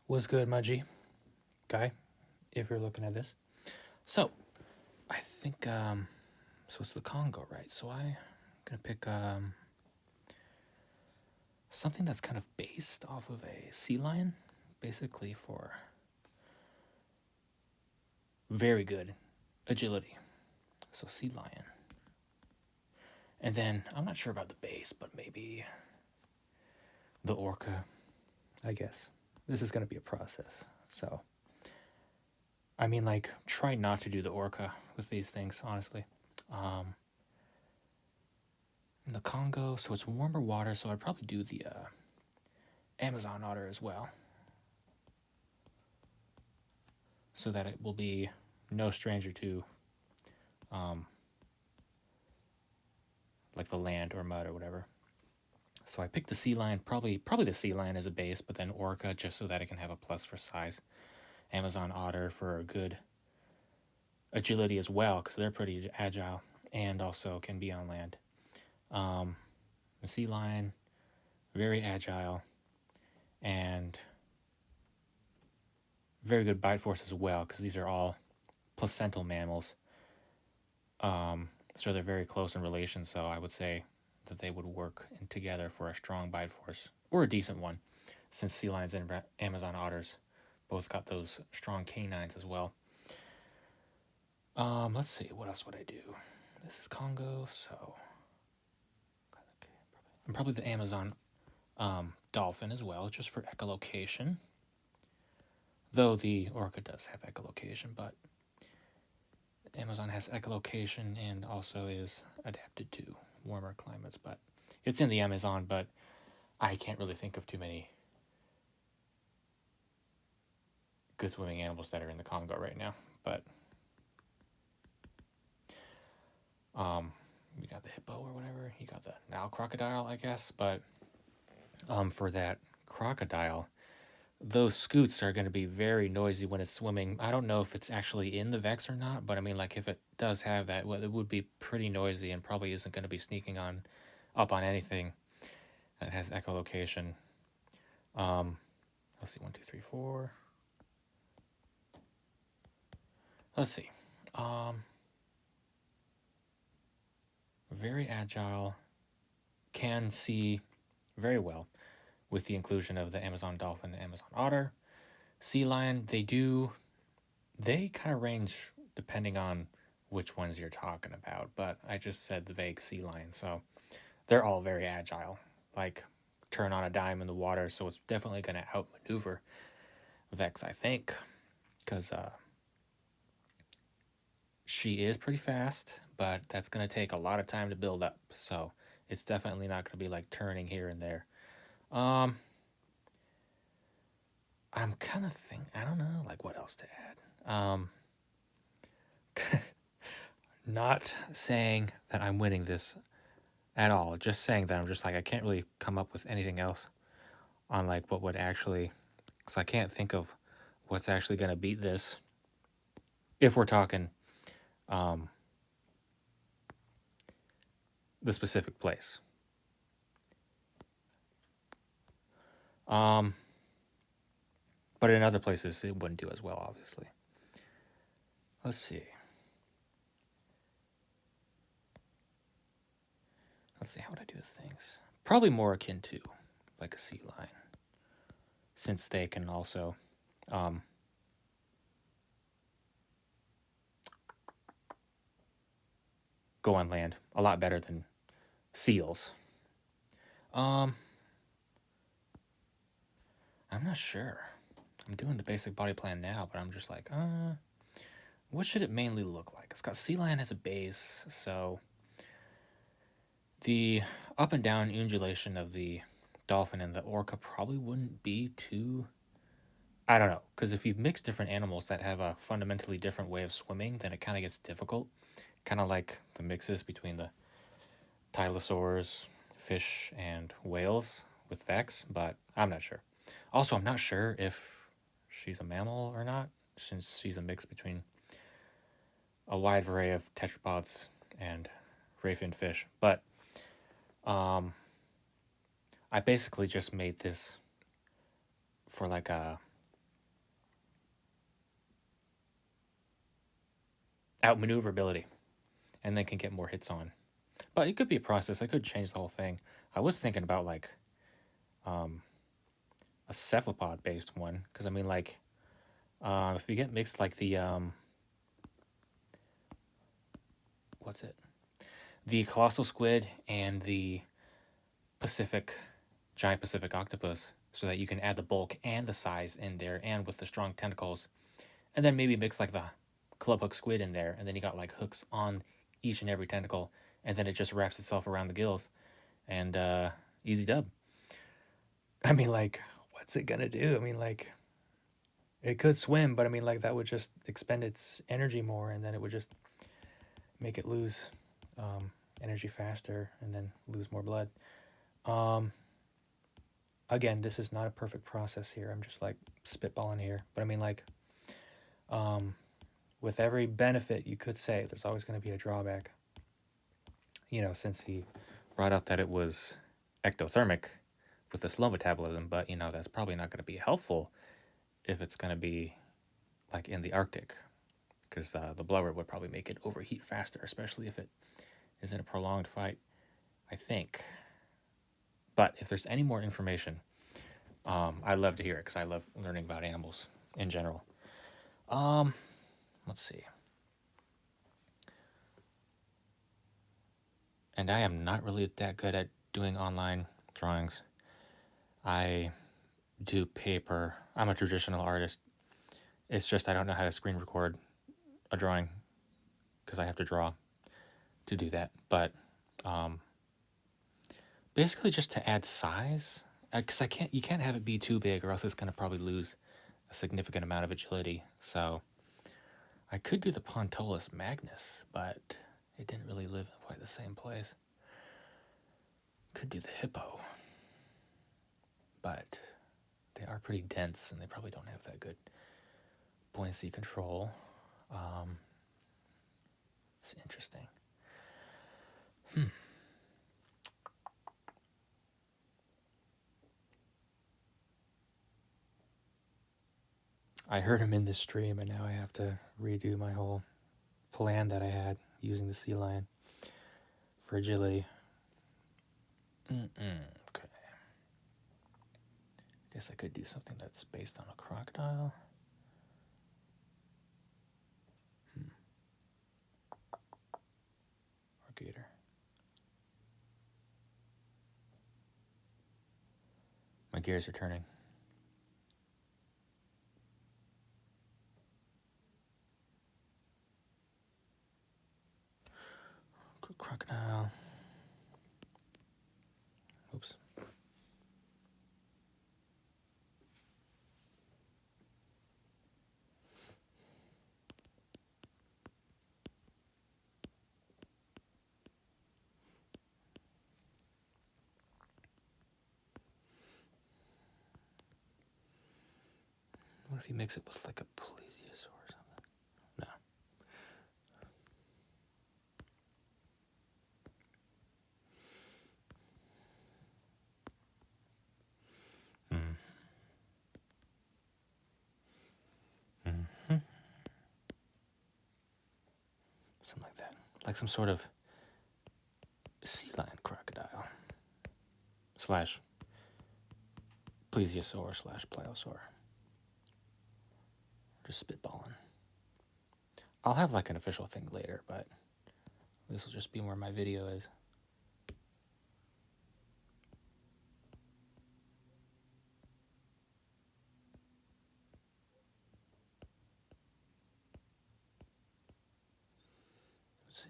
Was good, Mudgy guy, if you're looking at this. So, I think, so it's the Congo, right? So I'm gonna pick something that's kind of based off of a sea lion, basically for very good agility. So, sea lion. And then, I'm not sure about the base, but maybe the orca, I guess. This is gonna be a process. So, I mean, like, try not to do the orca with these things, honestly. Um, in the Congo, so it's warmer water, so I'd probably do the Amazon otter as well, so that it will be no stranger to um, like the land or mud or whatever. So I picked the sea lion, probably the sea lion as a base, but then orca just so that it can have a plus for size. Amazon otter for a good agility as well, because they're pretty agile and also can be on land. The sea lion, very agile and very good bite force as well, because these are all placental mammals. So they're very close in relation. So I would say that they would work together for a strong bite force or a decent one, since sea lions and Amazon otters both got those strong canines as well. Let's see, what else would I do? This is Congo, so I'm probably the Amazon dolphin as well, just for echolocation. Though the orca does have echolocation, but Amazon has echolocation and also is adapted to warmer climates. But it's in the Amazon, but I can't really think of too many good swimming animals that are in the Congo right now. But we got the hippo or whatever. You got the Nile crocodile, I guess. But for that crocodile, those scoots are going to be very noisy when it's swimming. I don't know if it's actually in the Vex or not, but I mean, like, if it does have that, well, it would be pretty noisy and probably isn't going to be sneaking on up on anything that has echolocation. Let's see, 1, 2, 3, 4. Let's see. Very agile, can see very well with the inclusion of the Amazon dolphin and Amazon otter. Sea lion, they kind of range depending on which ones you're talking about, but I just said the vague sea lion, so they're all very agile, like turn on a dime in the water, so it's definitely going to outmaneuver Vex, I think, because she is pretty fast, but that's going to take a lot of time to build up, so it's definitely not going to be like turning here and there. I'm kind of thinking, I don't know, like what else to add. Not saying that I'm winning this at all, just saying that I'm just like, I can't really come up with anything else on like what would actually, because I can't think of what's actually going to beat this if we're talking the specific place. But in other places, it wouldn't do as well, obviously. Let's see. How would I do things? Probably more akin to like a sea lion, since they can also go on land a lot better than seals. I'm not sure. I'm doing the basic body plan now, but I'm just like, what should it mainly look like? It's got sea lion as a base, so the up and down undulation of the dolphin and the orca probably wouldn't be too, I don't know, because if you mix different animals that have a fundamentally different way of swimming, then it kind of gets difficult. Kind of like the mixes between the tylosaurs, fish, and whales with Vex, but I'm not sure. Also, I'm not sure if she's a mammal or not, since she's a mix between a wide array of tetrapods and ray finned fish. But I basically just made this for like a outmaneuverability, and then can get more hits on. But it could be a process. I could change the whole thing. I was thinking about like a cephalopod based one, because I mean like if you get mixed like the what's it, the colossal squid and the Pacific giant Pacific octopus, so that you can add the bulk and the size in there, and with the strong tentacles, and then maybe mix like the club hook squid in there, and then you got like hooks on each and every tentacle, and then it just wraps itself around the gills, and easy dub. I mean, like, what's it gonna do? I mean, like, it could swim, but I mean, like, that would just expend its energy more, and then it would just make it lose energy faster, and then lose more blood. Again, this is not a perfect process here. I'm just like spitballing here, but I mean, like, with every benefit, you could say there's always going to be a drawback. You know, since he brought up that it was ectothermic with the slow metabolism, but you know, that's probably not going to be helpful if it's going to be like in the Arctic, because the blubber would probably make it overheat faster, especially if it is in a prolonged fight, I think. But if there's any more information, I'd love to hear it, because I love learning about animals in general. Let's see. And I am not really that good at doing online drawings. I do paper. I'm a traditional artist. It's just I don't know how to screen record a drawing, because I have to draw to do that. But basically just to add size, because you can't have it be too big, or else it's going to probably lose a significant amount of agility. So I could do the Pontolus magnus, but it didn't really live in quite the same place. Could do the hippo, but they are pretty dense, and they probably don't have that good buoyancy control. It's interesting. I heard him in this stream, and now I have to redo my whole plan that I had using the sea lion for agility. Okay. Guess I could do something that's based on a crocodile. Or gator. My gears are turning. Crocodile. Oops. What if you mix it with like a plesiosaur or something? No. Something like that. Like some sort of sea lion crocodile. Slash plesiosaur slash pliosaur. Just spitballing. I'll have like an official thing later, but this will just be where my video is. Let's see.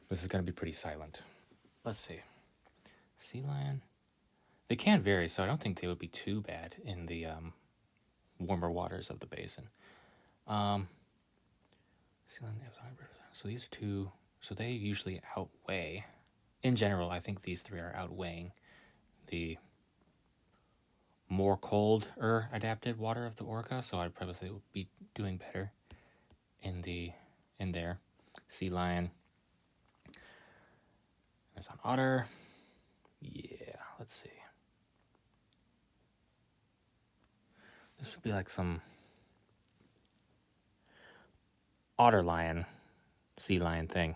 This is going to be pretty silent. Let's see. Sea lion. They can vary, so I don't think they would be too bad in the warmer waters of the basin. So these are two. So they usually outweigh. In general, I think these three are outweighing the more colder adapted water of the orca. So I'd probably say be doing better in there. Sea lion. There's an otter. Yeah, let's see. This would be like some otter lion, sea lion thing.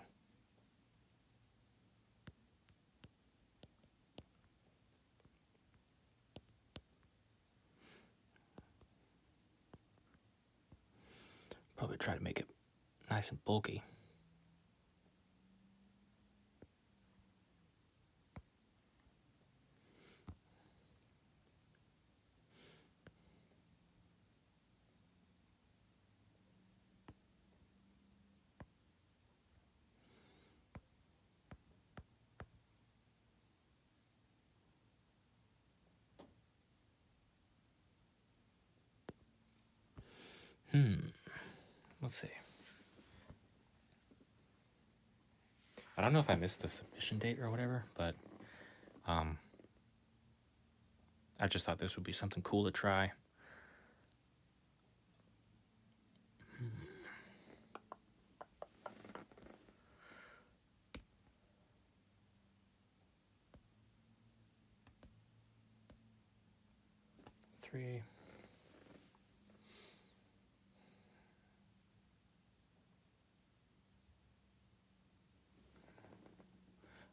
Probably try to make it nice and bulky. Let's see. I don't know if I missed the submission date or whatever, but I just thought this would be something cool to try. Three.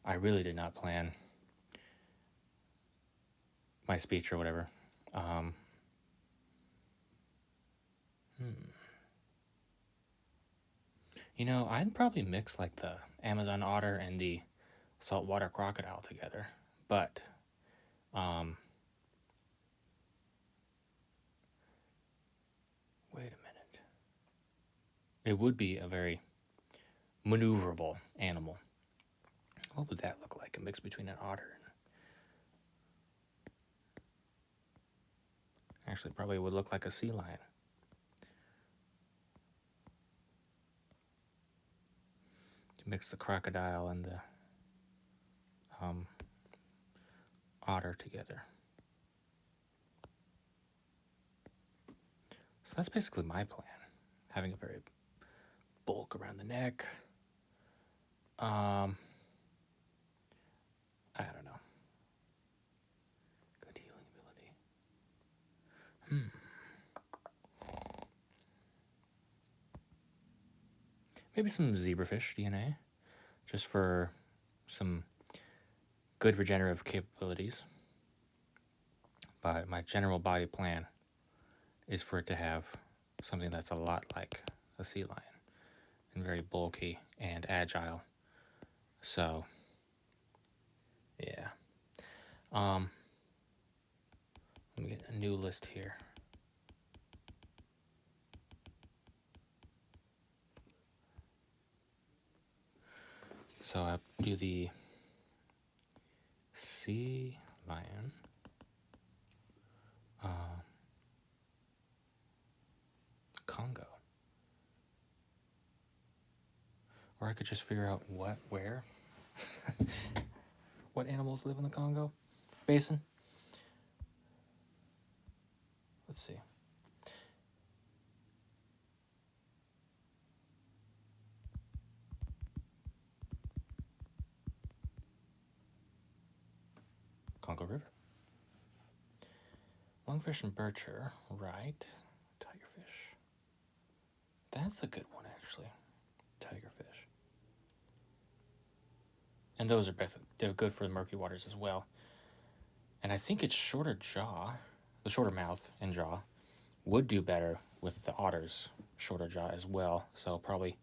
I really did not plan my speech or whatever. You know, I'd probably mix like the Amazon otter and the saltwater crocodile together, but wait a minute. It would be a very maneuverable animal. What would that look like? A mix between an otter and... Actually, probably would look like a sea lion. To mix the crocodile and the otter together. So that's basically my plan. Having a very bulk around the neck. I don't know. Good healing ability. Maybe some zebrafish DNA, just for some good regenerative capabilities. But my general body plan is for it to have something that's a lot like a sea lion and very bulky and agile. So, yeah. Let me get a new list here. So I do the sea lion. Congo. Or I could just figure out where. What animals live in the Congo Basin? Let's see. Congo River. Lungfish and bircher, right. Tigerfish. That's a good one, actually. Tigerfish. And those are best. They're good for the murky waters as well. And I think its shorter jaw, the shorter mouth and jaw, would do better with the otter's shorter jaw as well. So probably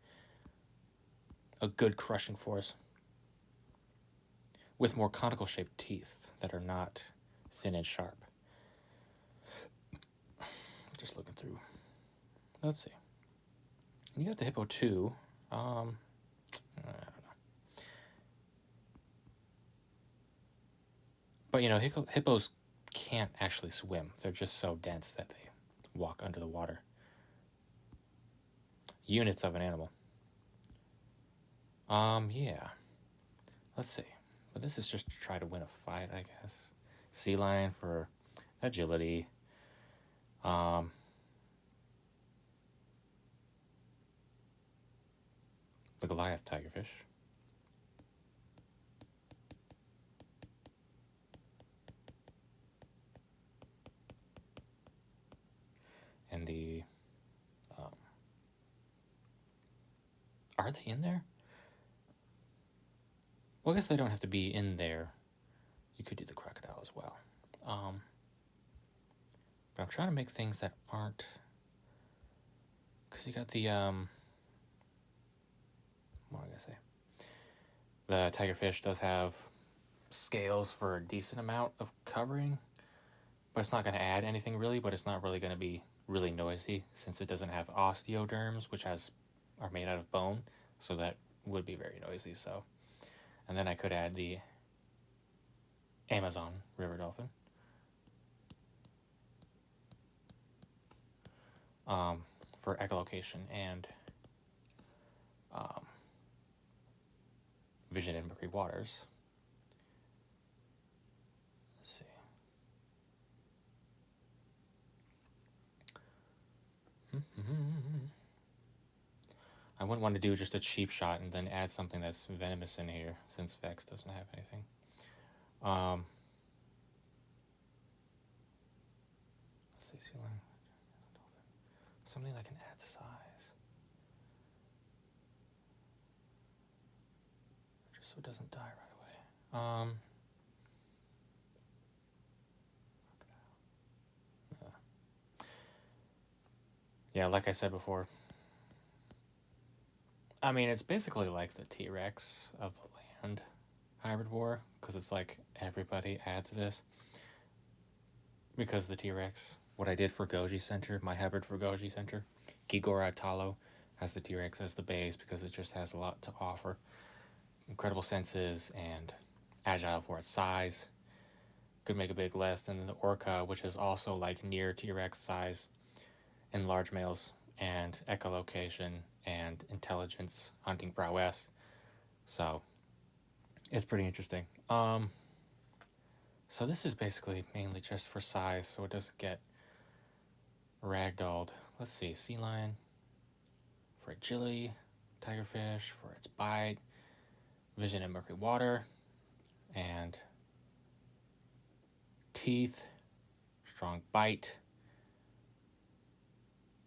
a good crushing force with more conical shaped teeth that are not thin and sharp. Just looking through. Let's see. And you got the hippo too. I don't know. But you know, hippos can't actually swim. They're just so dense that they walk under the water. Units of an animal. Yeah. Let's see. But this is just to try to win a fight, I guess. Sea lion for agility. The Goliath tigerfish. And the are they in there? Well, I guess they don't have to be in there. You could do the crocodile as well. But I'm trying to make things that aren't, because you got the what am I gonna say? The tigerfish does have scales for a decent amount of covering, but it's not going to add anything really. But it's not really going to be really noisy since it doesn't have osteoderms, which are made out of bone, so that would be very noisy. So, and then I could add the Amazon river dolphin. For echolocation and vision in murky waters. Let's see. I wouldn't want to do just a cheap shot and then add something that's venomous in here, since Vex doesn't have anything. Let's see, sea lion, something that can add size, just so it doesn't die right away. Yeah, like I said before, I mean, it's basically like the T-Rex of the land hybrid war, because it's like everybody adds this. Because the T-Rex, what I did for Goji Center, my hybrid for Goji Center, Gigora Talo has the T-Rex as the base because it just has a lot to offer. Incredible senses and agile for its size. Could make a big list. And then the Orca, which is also like near T-Rex size in large males, and echolocation and intelligence, hunting prowess. So it's pretty interesting. So this is basically mainly just for size, so it doesn't get ragdolled. Let's see, sea lion for agility, tigerfish for its bite, vision in murky water, and teeth, strong bite.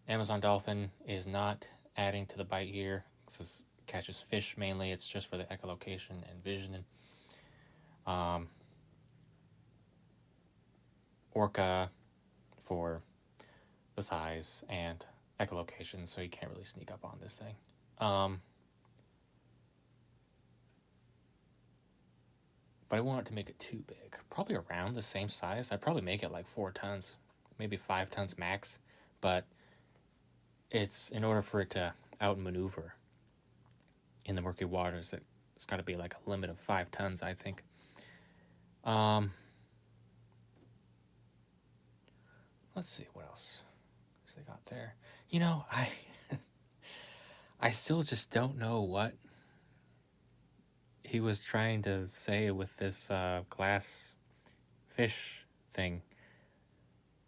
Amazon dolphin is not adding to the bite here. This catches fish mainly. It's just for the echolocation and vision. Orca for the size and echolocation, so you can't really sneak up on this thing. But I want it to make it too big. Probably around the same size. I'd probably make it like 4 tons, maybe 5 tons max. But it's, in order for it to outmaneuver in the murky waters, it's got to be like a limit of 5 tons, I think. Let's see what else they got there. You know, I still just don't know what he was trying to say with this glass fish thing.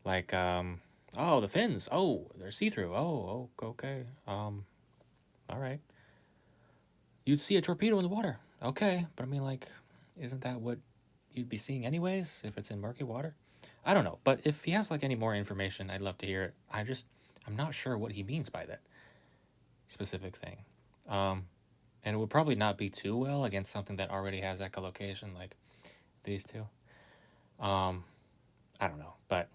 Like, oh, the fins. Oh, they're see-through. Oh, okay. All right. You'd see a torpedo in the water. Okay, but I mean, like, isn't that what you'd be seeing anyways if it's in murky water? I don't know, but if he has like any more information, I'd love to hear it. I'm not sure what he means by that specific thing. And it would probably not be too well against something that already has echolocation like these two. I don't know, but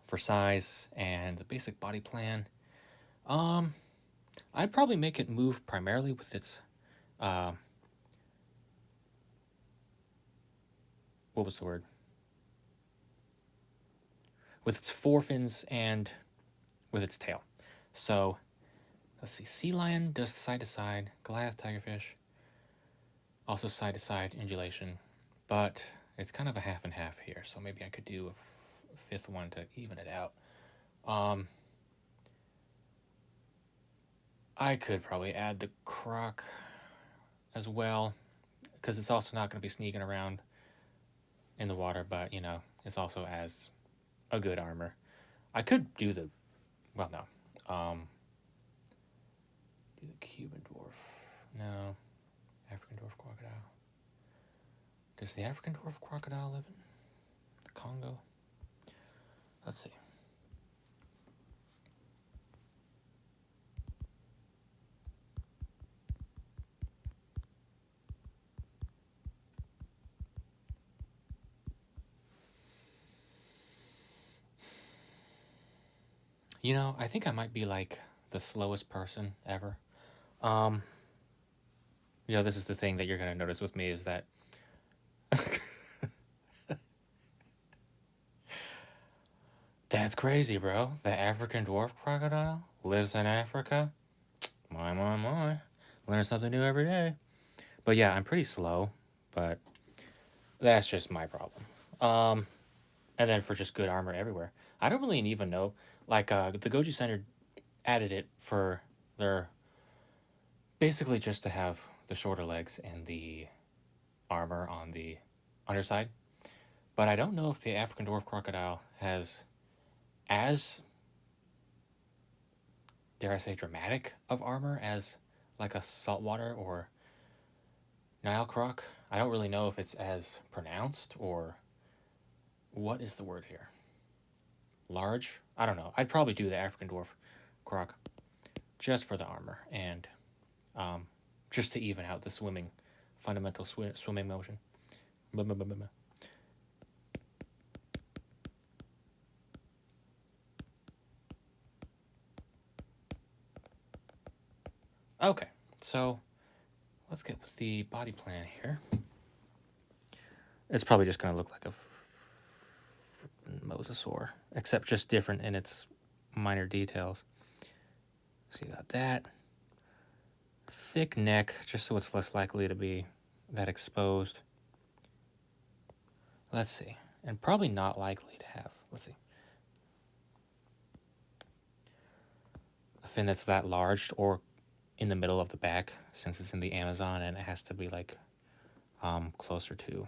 for size and the basic body plan, I'd probably make it move primarily with its what was the word? With its forefins and with its tail. So let's see, sea lion does side to side, Goliath tigerfish also side to side undulation, but it's kind of a half and half here, so maybe I could do a fifth one to even it out. Um, I could probably add the croc as well, because it's also not going to be sneaking around in the water, but it's also as a good armor. I could do the, well, no, do the Cuban dwarf. No, African dwarf crocodile. Does the African dwarf crocodile live in the Congo? Let's see. I think I might be like the slowest person ever. Um, this is the thing that you're gonna notice with me is that that's crazy, bro. The African dwarf crocodile lives in Africa. My. Learn something new every day. But yeah, I'm pretty slow, but that's just my problem. And then for just good armor everywhere. I don't really even know. Like, the Goji Center added it for their, basically just to have the shorter legs and the armor on the underside. But I don't know if the African dwarf crocodile has as, dare I say, dramatic of armor as like a saltwater or Nile croc. I don't really know if it's as pronounced or what is the word here? Large? I don't know. I'd probably do the African dwarf croc just for the armor and just to even out the fundamental swimming motion. Okay, so let's get with the body plan here. It's probably just going to look like a mosasaur, except just different in its minor details. So you got that. Thick neck, just so it's less likely to be that exposed. Let's see. And probably not likely to have, let's see, a fin that's that large or in the middle of the back, since it's in the Amazon and it has to be like closer to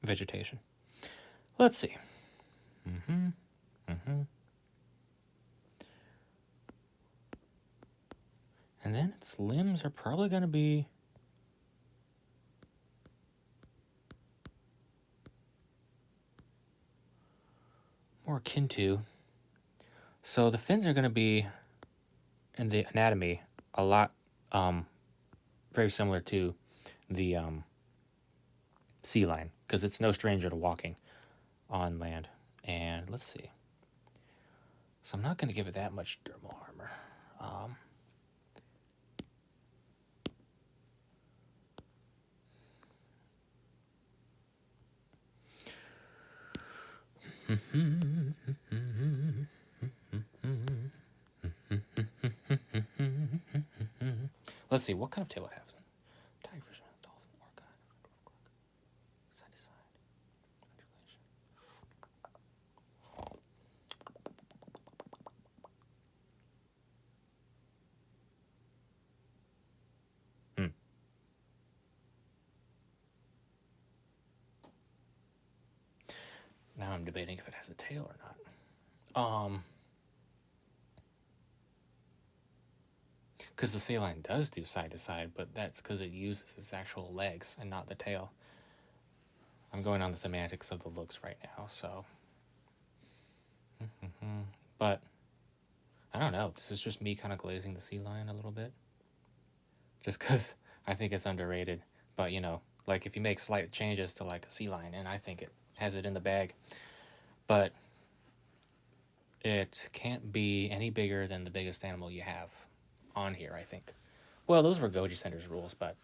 vegetation. Let's see. And then its limbs are probably going to be more akin to. So the fins are going to be, in the anatomy, a lot very similar to the sea lion, because it's no stranger to walking on land. And let's see. So I'm not going to give it that much dermal armor. Let's see, what kind of tail it has? Tigerfish, dolphin, orca, side to side, undulation. Now I'm debating if it has a tail or not. Because the saline does do side to side, but that's because it uses its actual legs and not the tail. I'm going on the semantics of the looks right now, so. But I don't know. This is just me kind of glazing the sea lion a little bit. Just because I think it's underrated. But, like if you make slight changes to like a sea lion, and I think it has it in the bag. But it can't be any bigger than the biggest animal you have on here, I think. Well, those were Goji Center's rules, but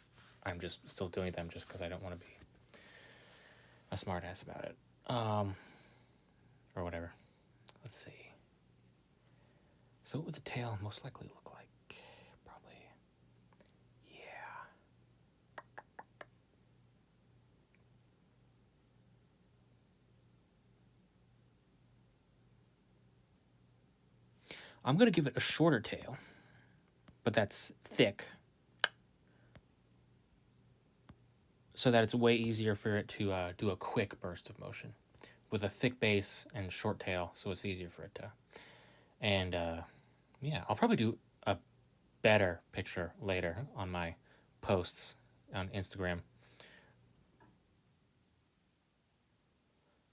I'm just still doing them just because I don't want to be a smartass about it. Or whatever. Let's see. So what would the tail most likely look like? Probably, yeah. I'm going to give it a shorter tail, but that's thick, so that it's way easier for it to do a quick burst of motion with a thick base and short tail, so it's easier for it to. And yeah, I'll probably do a better picture later on my posts on Instagram.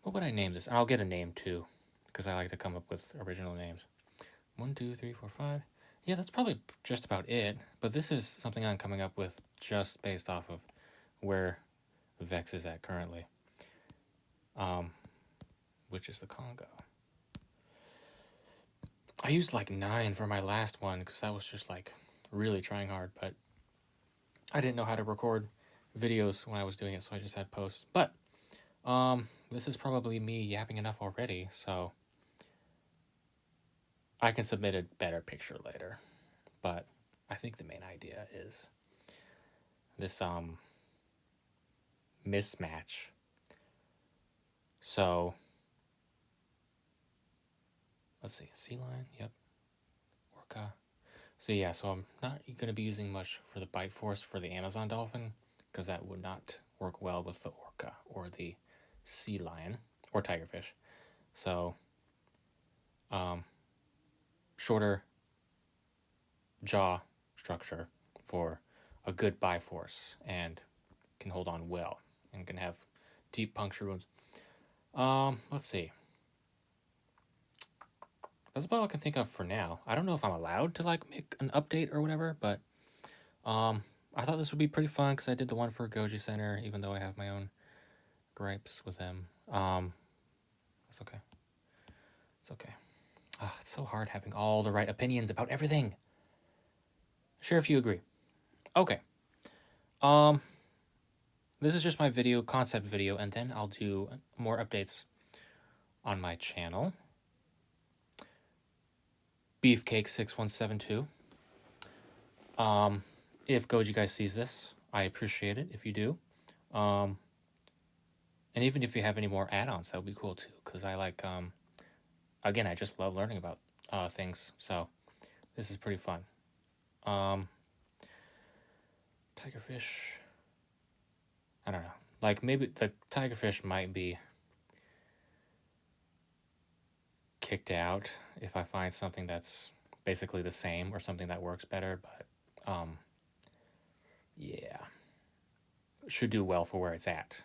What would I name this? And I'll get a name too, because I like to come up with original names. 1, 2, 3, 4, 5. Yeah, that's probably just about it. But this is something I'm coming up with just based off of where Vex is at currently, which is the Congo. I used like 9 for my last one because that was just like really trying hard, but I didn't know how to record videos when I was doing it, so I just had posts. But this is probably me yapping enough already, so I can submit a better picture later. But I think the main idea is this mismatch. So let's see, sea lion, yep, orca. So yeah, so I'm not going to be using much for the bite force for the Amazon dolphin, because that would not work well with the orca or the sea lion or tigerfish. So shorter jaw structure for a good bite force and can hold on well and can have deep puncture wounds. Let's see. That's about all I can think of for now. I don't know if I'm allowed to like make an update or whatever, but I thought this would be pretty fun because I did the one for Goji Center, even though I have my own gripes with them. It's okay. It's okay. Oh, it's so hard having all the right opinions about everything. Sure, if you agree. Okay. This is just my video, concept video, and then I'll do more updates on my channel. Beefcake6172. If Goji guys sees this, I appreciate it if you do. And even if you have any more add-ons, that would be cool too, because I like, again, I just love learning about things, so this is pretty fun. Tigerfish, I don't know. Like, maybe the tigerfish might be kicked out if I find something that's basically the same or something that works better, but yeah, should do well for where it's at.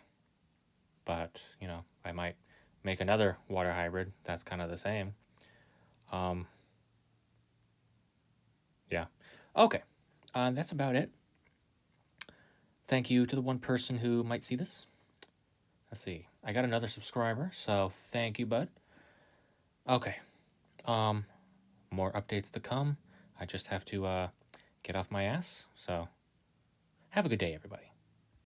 But you know, I might make another water hybrid that's kind of the same. Yeah, okay, that's about it. Thank you to the one person who might see this. Let's see, I got another subscriber, so thank you, bud. Okay, more updates to come. I just have to get off my ass, so have a good day, everybody.